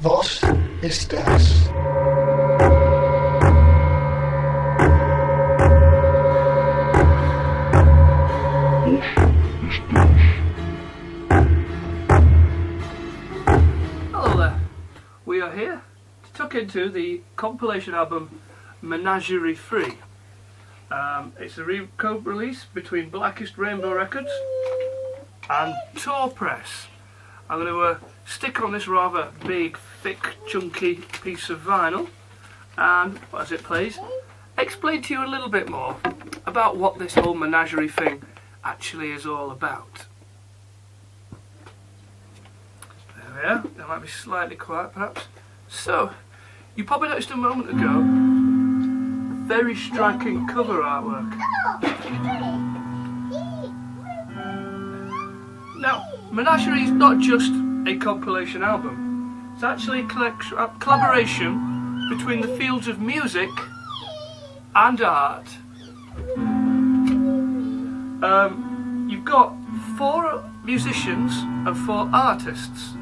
Was ist das? Hello there, we are here to tuck into the compilation album Menagerie 3. It's a co-release between Blackest Rainbow Records and Tor Press. I'm going to stick on this rather big, thick, chunky piece of vinyl and, as it plays, explain to you a little bit more about what this whole menagerie thing actually is all about. There we are. That might be slightly quiet perhaps. So, you probably noticed a moment ago very striking cover artwork. Now, Menagerie is not just a compilation album. It's actually a collaboration between the fields of music and art. You've got 4 musicians and 4 artists.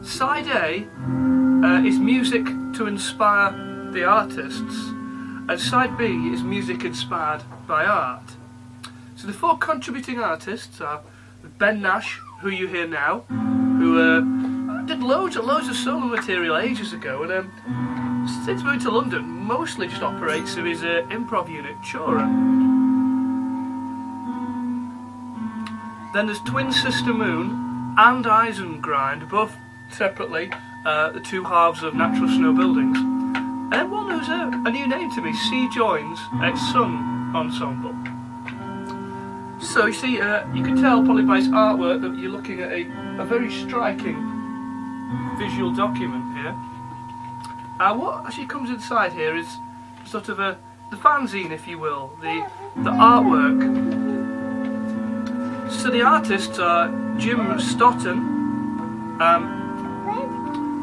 Side A is music to inspire the artists, and side B is music inspired by art. So the 4 contributing artists are Ben Nash, who you hear now, who did loads of solo material ages ago, and since moving to London, mostly just operates through his improv unit, Chora. Then there's Twin Sister Moon and Isengrind, both separately the 2 halves of Natural Snow Buildings. And then one who's a new name to me, C Joins, Sun Ensemble. So you see, you can tell probably by his artwork that you're looking at a very striking visual document here. What actually comes inside here is sort of the fanzine, if you will, the artwork. So the artists are Jim Stoughton.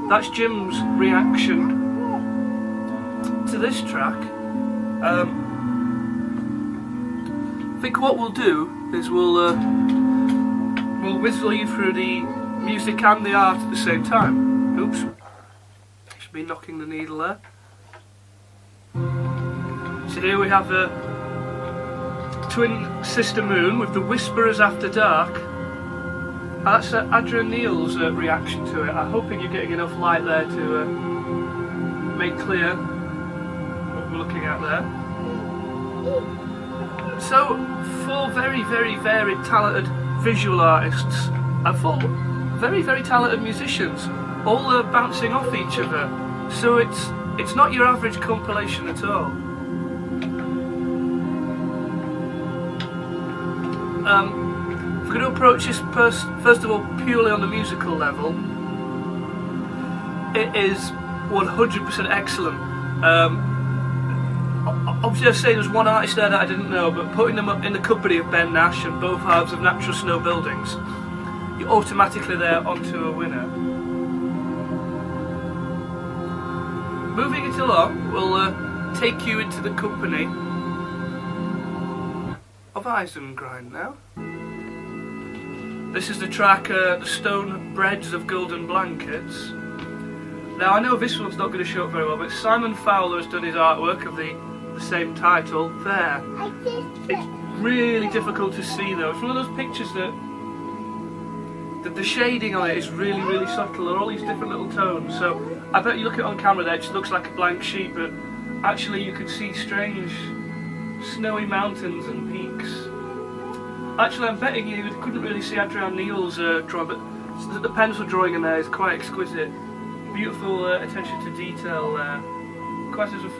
That's Jim's reaction to this track. I think what we'll do is we'll whistle you through the music and the art at the same time. Oops, should be knocking the needle there. So here we have the Twin Sister Moon with the Whisperers After Dark. That's Adrian Neil's reaction to it. I'm hoping you're getting enough light there to make clear what we're looking at there. So, 4 very, very varied, talented visual artists and 4 very, very talented musicians, all bouncing off each other. So it's not your average compilation at all. If we're going to approach this first of all purely on the musical level, it is 100% excellent. Obviously I say there's one artist there that I didn't know, but putting them up in the company of Ben Nash and both halves of Natural Snow Buildings, you're automatically there onto a winner. Moving it along, we'll take you into the company of Isengrind now. This is the track The Stone Breads of Golden Blankets. Now I know this one's not going to show up very well, but Simon Fowler has done his artwork of the same title there. It's really difficult to see though. It's one of those pictures that the shading on it is really, really subtle. There are all these different little tones. So I bet you look at it on camera there, it just looks like a blank sheet, but actually you can see strange snowy mountains and peaks. Actually I'm betting you couldn't really see Adrian Neil's drawing, but the pencil drawing in there is quite exquisite. Beautiful attention to detail there. Quite a sort of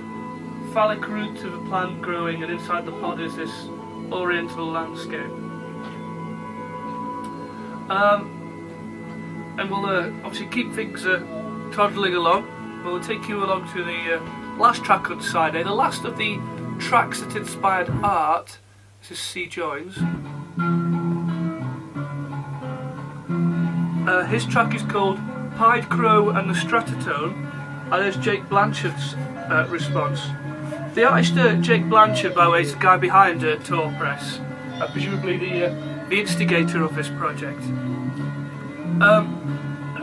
phallic root of a plant growing, and inside the pod is this oriental landscape. And we'll obviously keep things toddling along. We'll take you along to the last track on side A, the last of the tracks that inspired art. This is C Joins. His track is called Pied Crow and the Stratotone, and there's Jake Blanchard's response. The artist Jake Blanchard, by the way, is the guy behind Tor Press, presumably the instigator of this project.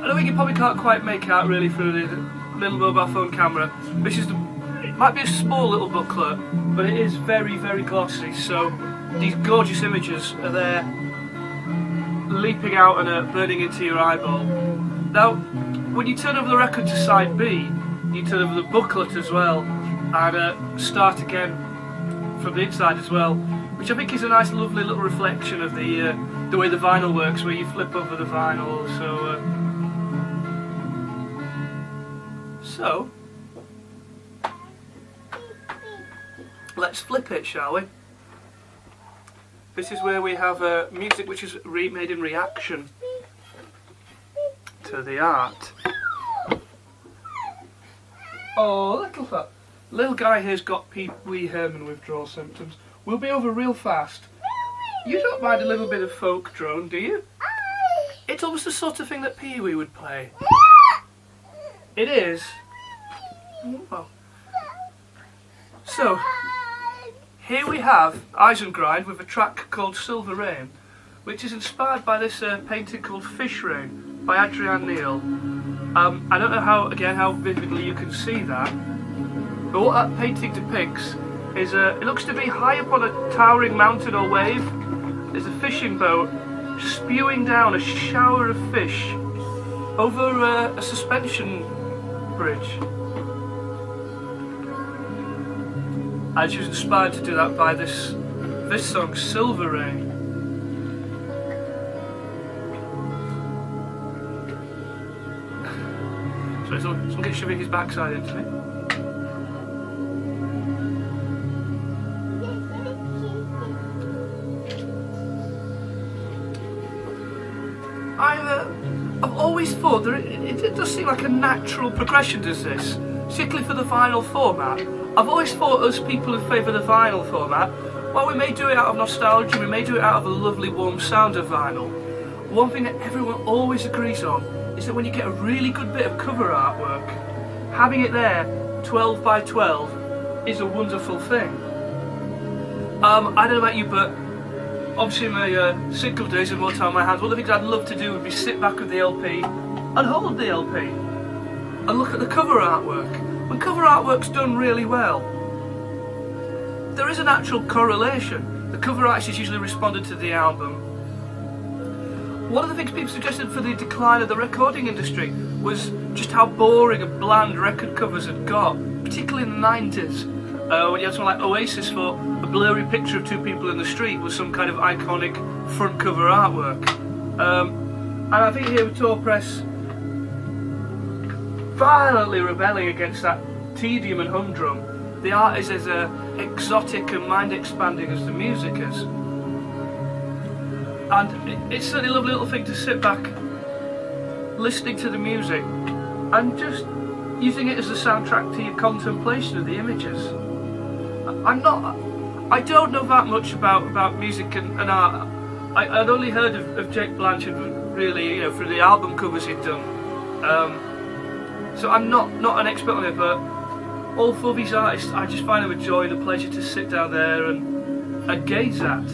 I know you probably can't quite make out really through the little mobile phone camera. This is it might be a small little booklet, but it is very, very glossy. So these gorgeous images are there, leaping out and burning into your eyeball. Now, when you turn over the record to side B, you turn over the booklet as well, and start again from the inside as well, which I think is a nice, lovely little reflection of the way the vinyl works, where you flip over the vinyl. So let's flip it, shall we? This is where we have music which is made in reaction to the art. Oh, little guy here's got wee Herman withdrawal symptoms. We'll be over real fast. You don't mind a little bit of folk drone, do you? It's almost the sort of thing that Pee-wee would play. It is. Oh. So, here we have Eisengrind with a track called Silver Rain, which is inspired by this painting called Fish Rain by Adrian Neal. I don't know how vividly you can see that, but what that painting depicts is it looks to be high up on a towering mountain or wave. There's a fishing boat spewing down a shower of fish over a suspension bridge. And she was inspired to do that by this song, Silver Rain. So someone gets shoving his backside into me. I've always thought that it does seem like a natural progression, does this? Particularly for the vinyl format. I've always thought us people who favour the vinyl format, while we may do it out of nostalgia, we may do it out of a lovely warm sound of vinyl, one thing that everyone always agrees on is that when you get a really good bit of cover artwork, having it there 12 by 12 is a wonderful thing. I don't know about you, but obviously in my single days with more time on my hands, one of the things I'd love to do would be sit back with the LP and hold the LP and look at the cover artwork. When cover artwork's done really well, there is a natural correlation. The cover artist is usually responded to the album. One of the things people suggested for the decline of the recording industry was just how boring and bland record covers had got, particularly in the 90s, when you had something like Oasis for a blurry picture of two people in the street with some kind of iconic front cover artwork. And I think here with Tor Press violently rebelling against that tedium and humdrum, the art is as exotic and mind-expanding as the music is. And it's certainly a lovely little thing to sit back listening to the music and just using it as a soundtrack to your contemplation of the images. I don't know that much about music and art. I'd only heard of Jake Blanchard really, through the album covers he'd done. So I'm not an expert on it, but all four of these artists, I just find them a joy and a pleasure to sit down there and gaze at.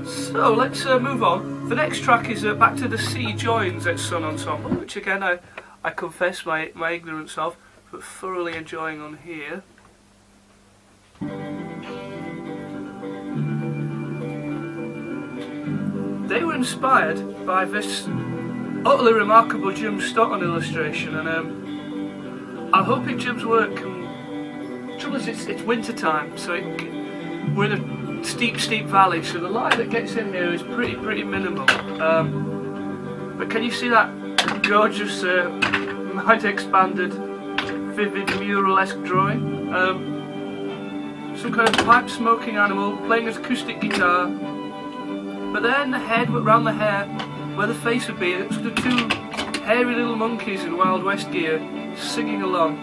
So let's move on. The next track is back to the C Joins at Sun Ensemble, which again I confess my ignorance of, but thoroughly enjoying on here. They were inspired by this utterly remarkable Jim Stotton illustration, and I'm hoping Jim's work can... Trouble is, it's winter time, so we're in a steep valley, so the light that gets in here is pretty minimal. But can you see that gorgeous, mind-expanded, vivid mural-esque drawing? Some kind of pipe-smoking animal playing his acoustic guitar, but then the head, around the hair, where the face would be, it's sort of two hairy little monkeys in Wild West gear singing along.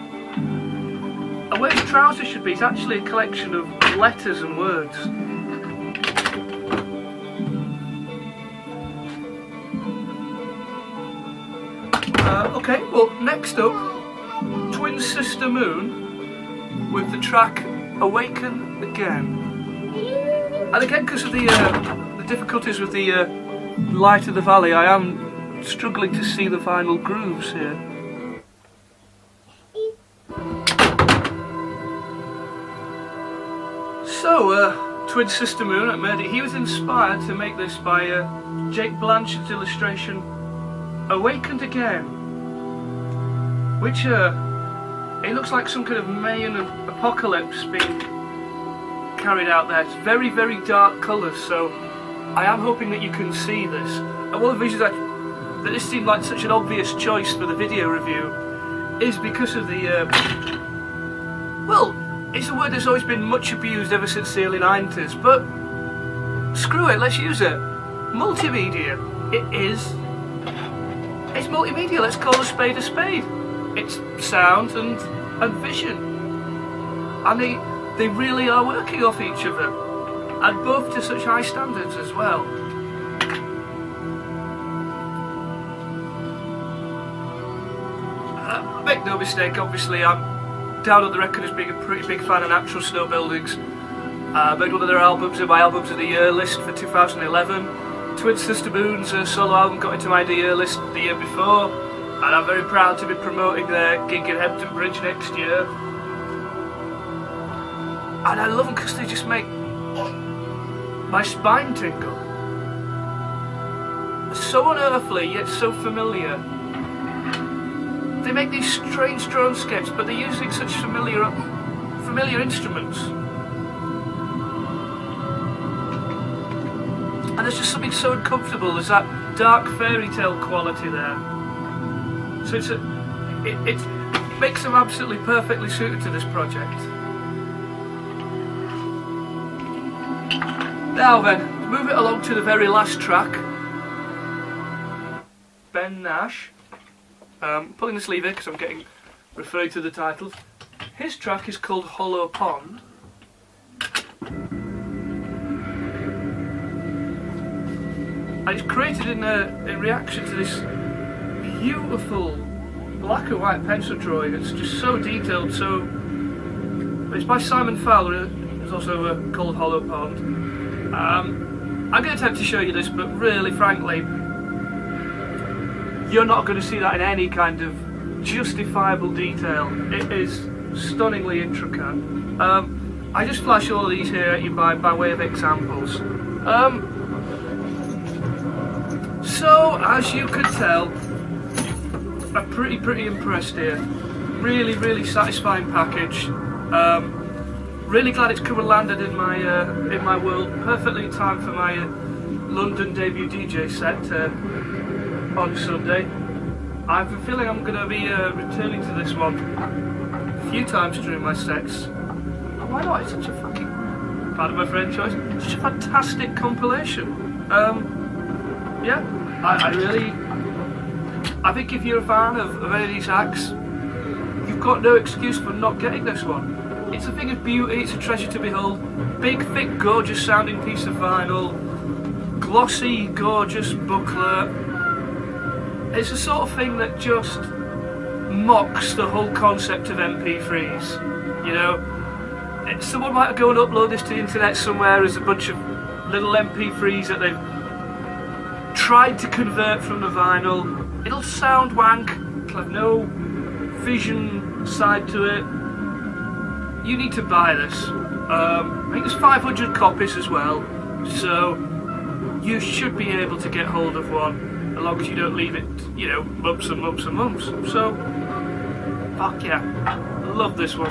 And where his trousers should be is actually a collection of letters and words. Okay, well, next up, Twin Sister Moon with the track Awaken Again. And again, because of the difficulties with the light of the valley, I am struggling to see the final grooves here. So, Twin Sister Moon at Menagerie, he was inspired to make this by Jake Blanchard's illustration Awakened Again, which it looks like some kind of Mayan apocalypse being carried out there. It's very, very dark colours, so I am hoping that you can see this. And one of the reasons that this seemed like such an obvious choice for the video review is because of the, well, it's a word that's always been much abused ever since the early 90s, but screw it, let's use it. Multimedia. It's multimedia, let's call a spade a spade. It's sound and vision. And they really are working off each other. And both to such high standards as well. Make no mistake, obviously I'm down on the record as being a pretty big fan of natural snow buildings. Made one of their albums in my albums of the year list for 2011. Twin Sister Moon's solo album got into my year list the year before, and I'm very proud to be promoting their gig at Hampton Bridge next year. And I love them because they just make my spine tingle. So unearthly yet so familiar. They make these strange dronescapes, but they're using such familiar instruments. And there's just something so uncomfortable. There's that dark fairy tale quality there. So it makes them absolutely perfectly suited to this project. Now then, move it along to the very last track. Ben Nash. Pulling the sleeve here because I'm getting referring to the titles. His track is called Hollow Pond. And it's created in reaction to this beautiful black and white pencil drawing. It's just so detailed. So it's by Simon Fowler. It's also called Hollow Pond. I'm going to attempt to show you this, but really, frankly, you're not going to see that in any kind of justifiable detail. It is stunningly intricate. I just flash all of these here at you by way of examples. So, as you can tell, I'm pretty impressed here. Really, really satisfying package. Really glad it's come and landed in my world. Perfectly in time for my London debut DJ set on Sunday. I have a feeling I'm going to be returning to this one a few times during my sets. And why not? It's such a fucking, pardon my French choice, such a fantastic compilation. Yeah, I think if you're a fan of any of these acts, you've got no excuse for not getting this one. It's a thing of beauty, it's a treasure to behold. Big, thick, gorgeous sounding piece of vinyl. Glossy, gorgeous booklet. It's the sort of thing that just mocks the whole concept of MP3s. You know, someone might go and upload this to the internet somewhere as a bunch of little MP3s that they've tried to convert from the vinyl. It'll sound wank, it'll have no vision side to it. You need to buy this. I think there's 500 copies as well, so you should be able to get hold of one, as long as you don't leave it, you know, months and months and months. So, fuck yeah, love this one.